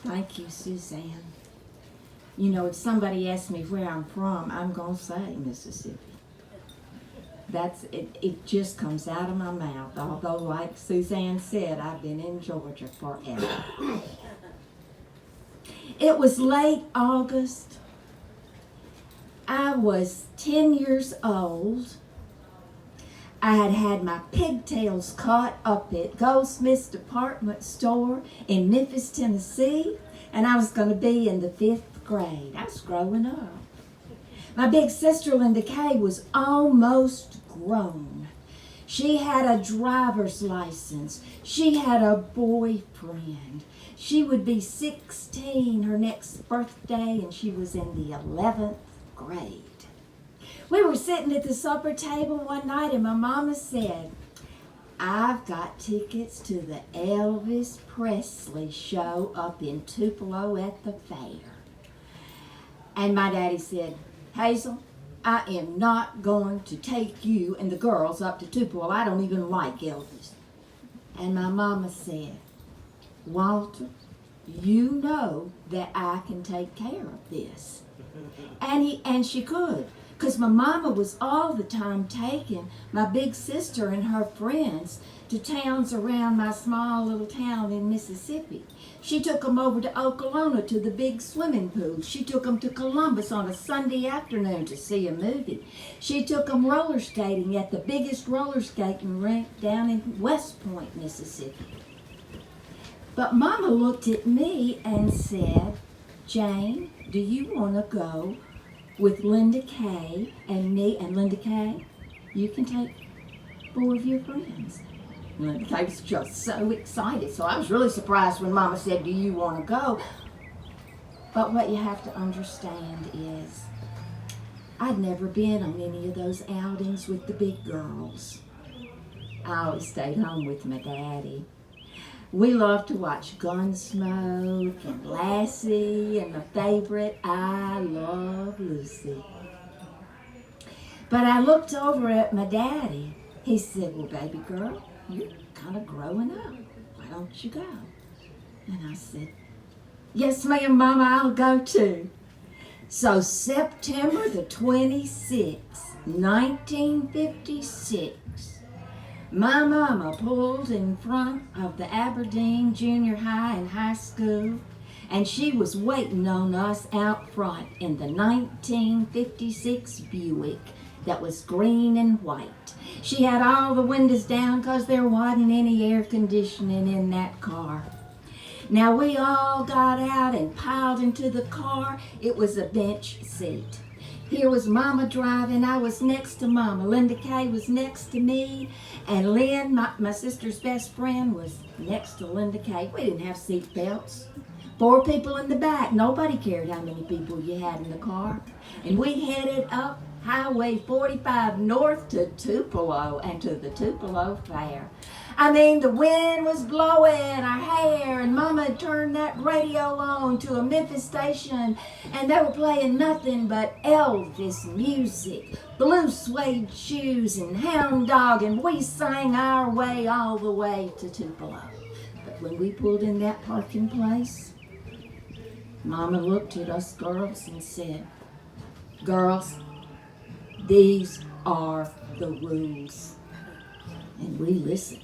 Thank you, Suzanne. You know, if somebody asks me where I'm from, I'm going to say Mississippi. That's it. It just comes out of my mouth. Although, like Suzanne said, I've been in Georgia forever. It was late August. I was 10 years old. I had had my pigtails cut up at Goldsmith's department store in Memphis, Tennessee, and I was going to be in the 5th grade. I was growing up. My big sister, Linda Kay, was almost grown. She had a driver's license. She had a boyfriend. She would be 16 her next birthday, and she was in the 11th grade. We were sitting at the supper table one night, and my mama said, I've got tickets to the Elvis Presley show up in Tupelo at the fair. And my daddy said, Hazel, I am not going to take you and the girls up to Tupelo. I don't even like Elvis. And my mama said, Walter, you know that I can take care of this. And she could. Because my mama was all the time taking my big sister and her friends to towns around my small little town in Mississippi. She took them over to Okolona to the big swimming pool. She took them to Columbus on a Sunday afternoon to see a movie. She took them roller skating at the biggest roller skating rink down in West Point, Mississippi. But Mama looked at me and said, Jane, do you want to go with Linda Kay and me? And Linda Kay, you can take 4 of your friends. And Linda Kay was just so excited. So I was really surprised when Mama said, do you want to go? But what you have to understand is I'd never been on any of those outings with the big girls. I always stayed home with my daddy. We loved to watch Gunsmoke and Lassie and my favorite, I Love Lucy. But I looked over at my daddy. He said, well, baby girl, you're kind of growing up. Why don't you go? And I said, yes, ma'am, Mama, I'll go too. So September the 26th, 1956, my mama pulled in front of the Aberdeen Junior High and High School, and she was waiting on us out front in the 1956 Buick that was green and white. She had all the windows down because there wasn't any air conditioning in that car. Now we all got out and piled into the car. It was a bench seat. Here was Mama driving. I was next to Mama. Linda Kay was next to me. And Lynn, my sister's best friend, was next to Linda Kay. We didn't have seat belts. 4 people in the back. Nobody cared how many people you had in the car. And we headed up Highway 45 north to Tupelo and to the Tupelo Fair. I mean, the wind was blowing our hair, and Mama had turned that radio on to a Memphis station, and they were playing nothing but Elvis music, blue suede shoes, and hound dog, and we sang our way all the way to Tupelo. But when we pulled in that parking place, Mama looked at us girls and said, girls, these are the rules. And we listened.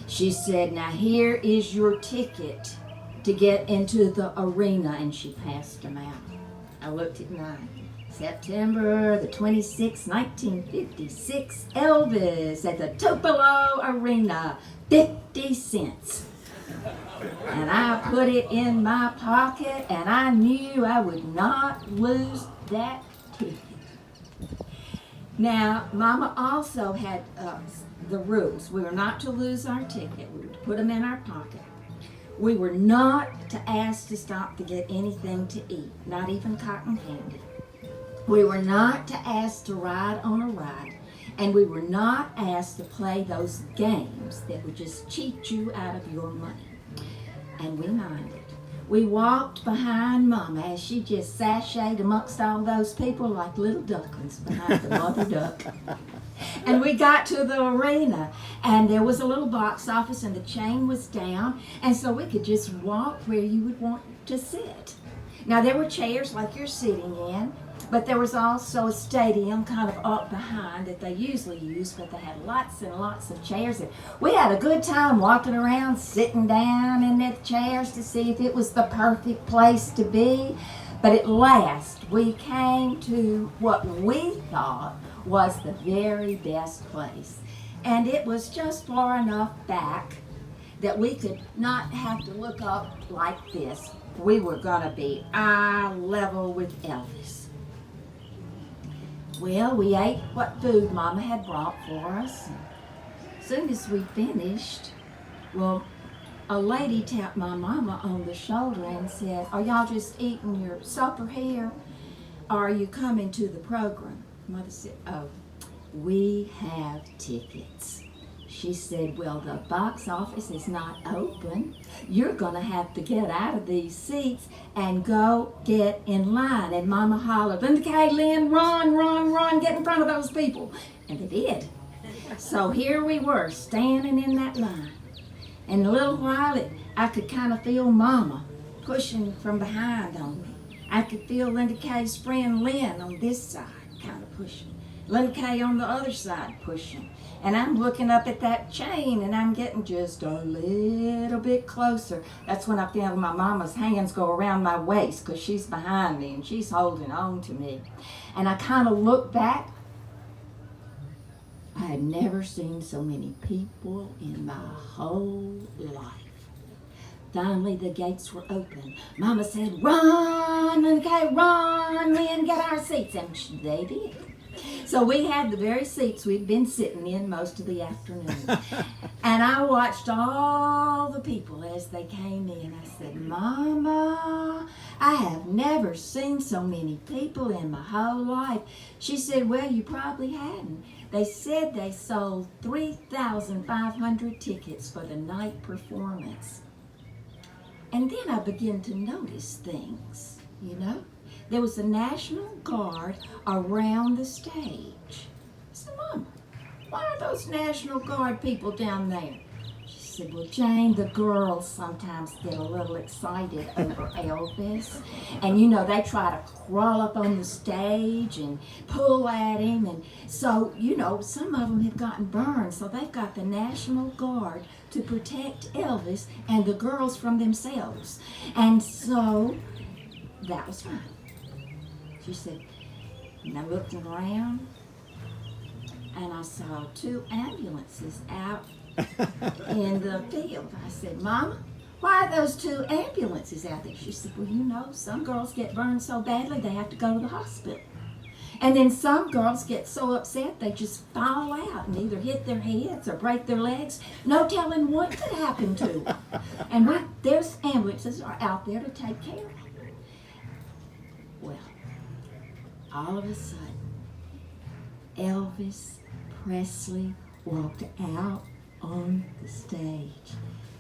She said, now here is your ticket to get into the arena, and she passed them out. I looked at mine. September the 26th, 1956, Elvis at the Tupelo Arena, 50 cents. And I put it in my pocket, and I knew I would not lose that ticket. Now, Mama also had the rules. We were not to lose our ticket. We were to put them in our pocket. We were not to ask to stop to get anything to eat, not even cotton candy. We were not to ask to ride on a ride. And we were not asked to play those games that would just cheat you out of your money. And we minded. We walked behind Mama as she just sashayed amongst all those people like little ducklings behind the mother duck. And we got to the arena, and there was a little box office, and the chain was down, and so we could just walk where you would want to sit. Now, there were chairs like you're sitting in, but there was also a stadium kind of up behind that they usually use, but they had lots and lots of chairs. And we had a good time walking around, sitting down in the chairs to see if it was the perfect place to be. But at last, we came to what we thought was the very best place. And it was just far enough back that we could not have to look up like this. We were going to be eye level with Elvis. Well, we ate what food Mama had brought for us. As soon as we finished, well, a lady tapped my mama on the shoulder and said, "Are y'all just eating your supper here? Or are you coming to the program?" Mother said, "Oh, we have tickets." She said, "Well, the box office is not open. You're going to have to get out of these seats and go get in line." And Mama hollered, "Linda Kay, Lynn, run, get in front of those people." And they did. So here we were, standing in that line. And in a little while, I could kind of feel Mama pushing from behind on me. I could feel Linda Kay's friend Lynn on this side, kind of pushing. Linda Kay on the other side, pushing. And I'm looking up at that chain, and I'm getting just a little bit closer. That's when I feel my mama's hands go around my waist, because she's behind me, and she's holding on to me. And I kind of look back. I had never seen so many people in my whole life. Finally, the gates were open. Mama said, "Run, Linda Kay, run, Lynn, get our seats." And they did. So we had the very seats we'd been sitting in most of the afternoon. And I watched all the people as they came in. I said, "Mama, I have never seen so many people in my whole life." She said, "Well, you probably hadn't. They said they sold 3,500 tickets for the night performance." And then I began to notice things, you know. There was a National Guard around the stage. I said, "Mama, why are those National Guard people down there?" She said, "Well, Jane, the girls sometimes get a little excited over Elvis. And, you know, they try to crawl up on the stage and pull at him. And so, you know, some of them have gotten burned. So they've got the National Guard to protect Elvis and the girls from themselves." And so that was fine. She said, and I looked around, and I saw 2 ambulances out in the field. I said, "Mama, why are those 2 ambulances out there?" She said, "Well, you know, some girls get burned so badly they have to go to the hospital. And then some girls get so upset they just fall out and either hit their heads or break their legs. No telling what could happen to them. And there's ambulances are out there to take care of them." Well, all of a sudden, Elvis Presley walked out on the stage.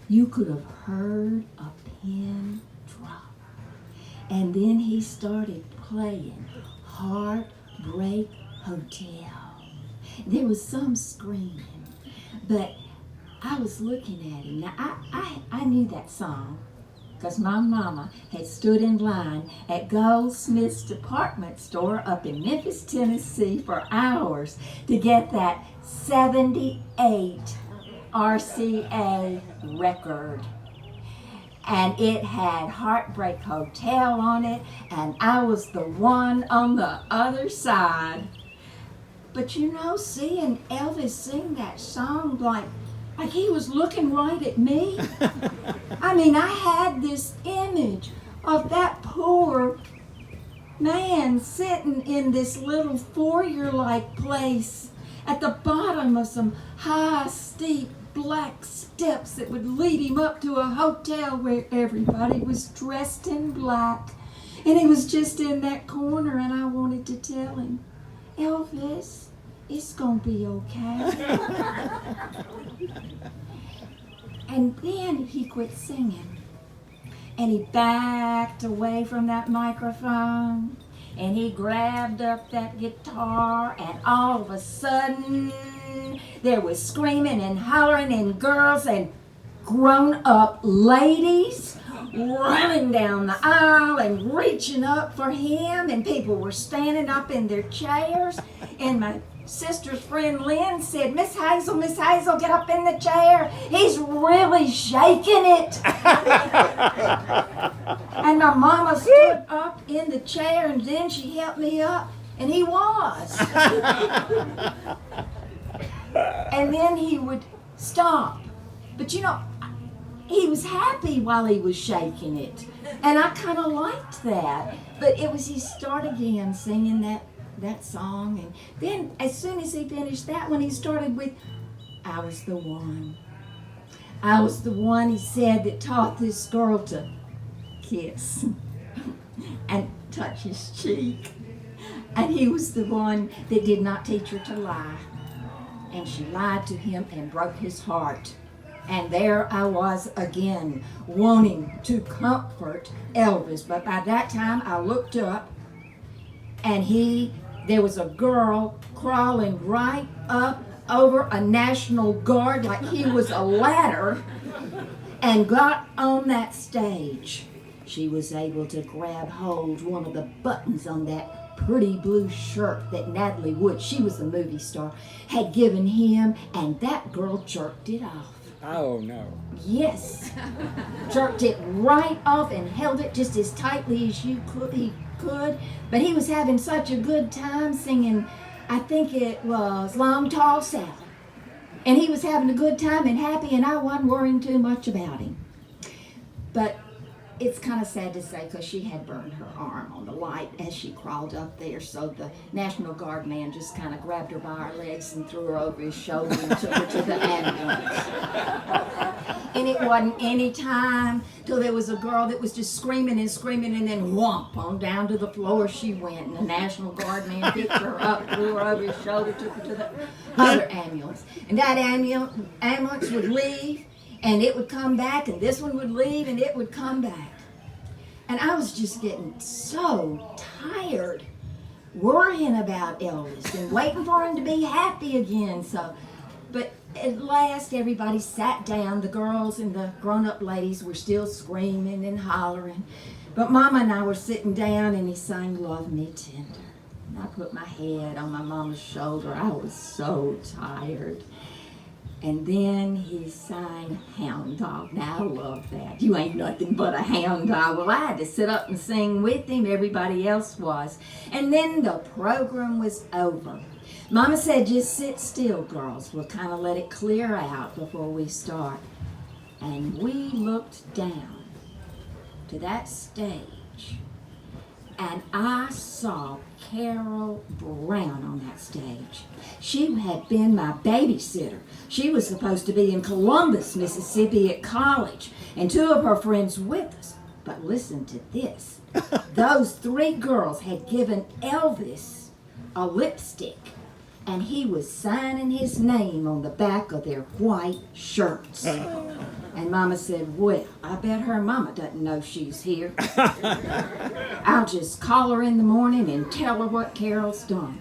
You could have heard a pin drop. And then he started playing Heartbreak Hotel. There was some screaming, but I was looking at him. Now, I knew that song, because my mama had stood in line at Goldsmith's department store up in Memphis, Tennessee for hours to get that 78 RCA record. And it had Heartbreak Hotel on it, and I was the one on the other side. But you know, seeing Elvis sing that song like he was looking right at me. I mean, I had this image of that poor man sitting in this little foyer-like place at the bottom of some high, steep, black steps that would lead him up to a hotel where everybody was dressed in black. And he was just in that corner, and I wanted to tell him, "Elvis, it's gonna be okay." And then he quit singing, and he backed away from that microphone. and he grabbed up that guitar, and all of a sudden there was screaming and hollering and girls and grown-up ladies running down the aisle and reaching up for him, and people were standing up in their chairs, and my sister's friend Lynn said, Miss Hazel, get up in the chair. He's really shaking it. And my mama stood up in the chair, and then she helped me up, and he was. And then he would stop. But you know, he was happy while he was shaking it. And I kind of liked that. But it was, he started again singing that song. And then as soon as he finished that one, he started with, I was the one. I was the one, he said, that taught this girl to kiss and touch his cheek. And he was the one that did not teach her to lie. And she lied to him and broke his heart. And there I was again, wanting to comfort Elvis. But by that time, I looked up, and there was a girl crawling right up over a National Guard like he was a ladder, and got on that stage. She was able to grab hold one of the buttons on that pretty blue shirt that Natalie Wood, she was a movie star, had given him, and that girl jerked it off. Oh, no. Yes. Jerked it right off and held it just as tightly as he could. But he was having such a good time singing, I think it was Long Tall Sally. And he was having a good time and happy, and I wasn't worrying too much about him. But it's kind of sad to say, because she had burned her arm on the light as she crawled up there. So the National Guard man just kind of grabbed her by her legs and threw her over his shoulder and took her to the ambulance. And it wasn't any time till there was a girl that was just screaming, and then whomp, on down to the floor she went. And the National Guard man picked her up, threw her over his shoulder, took her to the other ambulance. And that ambulance would leave, and it would come back, and this one would leave, and it would come back. And I was just getting so tired worrying about Elvis and waiting for him to be happy again. But at last everybody sat down. The girls and the grown-up ladies were still screaming and hollering. But Mama and I were sitting down, and he sang Love Me Tender. And I put my head on my mama's shoulder. I was so tired. And then he sang Hound Dog. Now I love that. You ain't nothing but a hound dog. Well, I had to sit up and sing with him. Everybody else was. And then the program was over. Mama said, just sit still, girls. We'll kind of let it clear out before we start. And we looked down to that stage, and I saw Carol Brown on that stage. She had been my babysitter. She was supposed to be in Columbus, Mississippi at college, and two of her friends with us. But listen to this. Those three girls had given Elvis a lipstick, and he was signing his name on the back of their white shirts. And Mama said, well, I bet her mama doesn't know she's here. I'll just call her in the morning and tell her what Carol's done.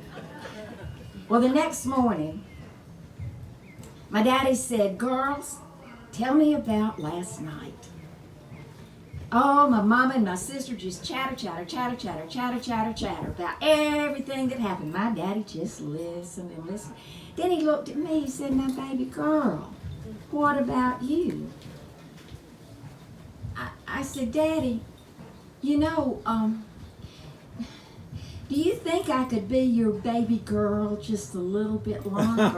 Well, the next morning, my daddy said, girls, tell me about last night. Oh, my mama and my sister just chatter about everything that happened. My daddy just listened and listened. Then he looked at me, he said, now, baby girl, what about you? I said, Daddy, you know, do you think I could be your baby girl just a little bit longer?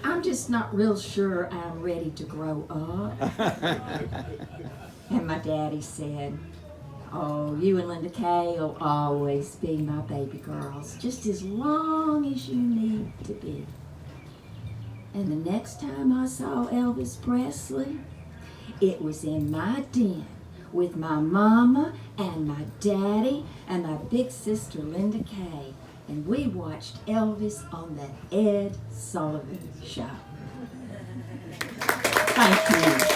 I'm just not real sure I'm ready to grow up. And my daddy said, oh, you and Linda Kay will always be my baby girls, just as long as you need to be. And the next time I saw Elvis Presley, it was in my den with my mama and my daddy and my big sister Linda Kay. And we watched Elvis on the Ed Sullivan Show. Thank you.